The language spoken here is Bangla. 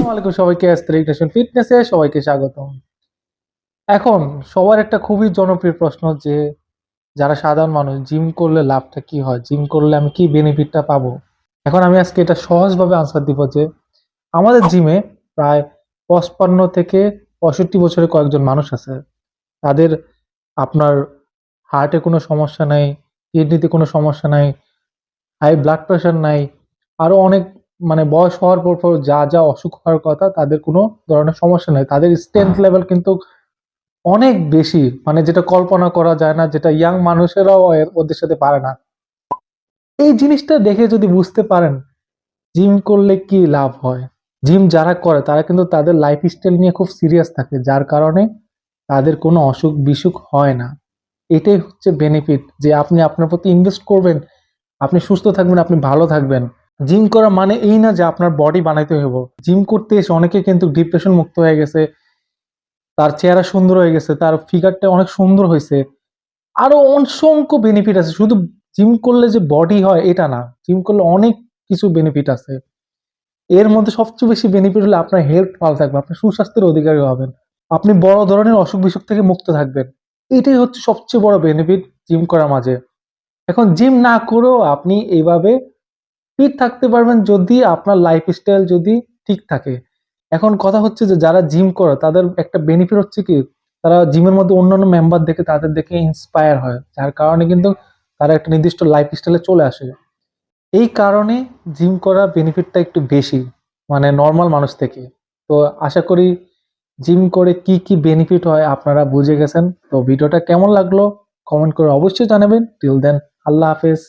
আসসালামু আলাইকুম সবাইকে অ্যাস্থেটিক নেশন ফিটনেসে সবাইকে স্বাগতম। এখন সবার একটা খুবই জনপ্রিয় প্রশ্ন যে যারা সাধারণ মানুষ জিম করলে লাভটা কি হয়? জিম করলে আমি কি বেনিফিটটা পাবো? এখন আমি আজকে এটা সহজভাবে আনসার দিব যে আমাদের জিমে প্রায় ৫৫ থেকে ৬৫ বছরের কয়েকজন মানুষ আছে। তাদের আপনার হার্টে কোনো সমস্যা নাই, কিডনিতে কোনো সমস্যা নাই, হাই ব্লাড প্রেশার নাই। আরো অনেক বয়স হওয়ার পর যা অসুখ হওয়ার কথা তাদের কোনো ধরনের সমস্যা নাই। তাদের স্ট্রেংথ লেভেল কিন্তু অনেক বেশি। যেটা কল্পনা করা যায় না, যেটা ইয়াং মানুষেরাও ওদের সাথে পারে না। এই জিনিসটা দেখে যদি বুঝতে পারেন জিম করলে কি লাভ হয়। জিম যারা করে তারা কিন্তু তাদের লাইফস্টাইল নিয়ে খুব সিরিয়াস থাকে। যার কারণে তাদের কোনো অসুখ-বিসুখ হয় না। এটাই হচ্ছে বেনিফিট যে আপনি আপনার প্রতি ইনভেস্ট করবেন, আপনি সুস্থ থাকবেন, আপনি ভালো থাকবেন। জিম করা মানে এই না যে আপনার বডি বানাইতে হইব। জিম করতে এসে অনেকে কিন্তু ডিপ্রেশন মুক্ত হয়ে গেছে, তার চেহারা সুন্দর হয়ে গেছে, তার ফিগারটা অনেক সুন্দর হয়েছে। আরো অসংখ্য বেনিফিট আছে। শুধু জিম করলে যে বডি হয় এটা না, জিম করলে অনেক কিছু বেনিফিট আছে। এর মধ্যে সবচেয়ে বেশি বেনিফিট হলো আপনার হেলথ ভালো থাকবে, আপনি সুস্বাস্থ্যের অধিকারী হবেন, আপনি বড় ধরনের অসুখ বিসুখ থেকে মুক্ত থাকবেন। এটাই হচ্ছে সবচেয়ে বড় বেনিফিট জিম করার মাঝে। এখন জিম না করেও আপনি এইভাবে ফিট থাকতে পারবেন যদি আপনার লাইফস্টাইল যদি ঠিক থাকে। এখন কথা হচ্ছে যে যারা জিম করে তাদের একটা বেনিফিট হচ্ছে কি, তারা জিমের মধ্যে অন্যান্য মেম্বার দেখে তাদের দেখে ইন্সপায়ার হয়, যার কারণে কিন্তু তারা একটা নির্দিষ্ট লাইফস্টাইলে চলে আসে। এই কারণে জিম করা বেনিফিটটা একটু বেশি, নর্মাল মানুষ থেকে। তো আশা করি জিম করে কি কি বেনিফিট হয় আপনারা বুঝে গেছেন। তো ভিডিওটা কেমন লাগলো কমেন্ট করে অবশ্যই জানাবেন। টিল দেন, আল্লাহ হাফেজ।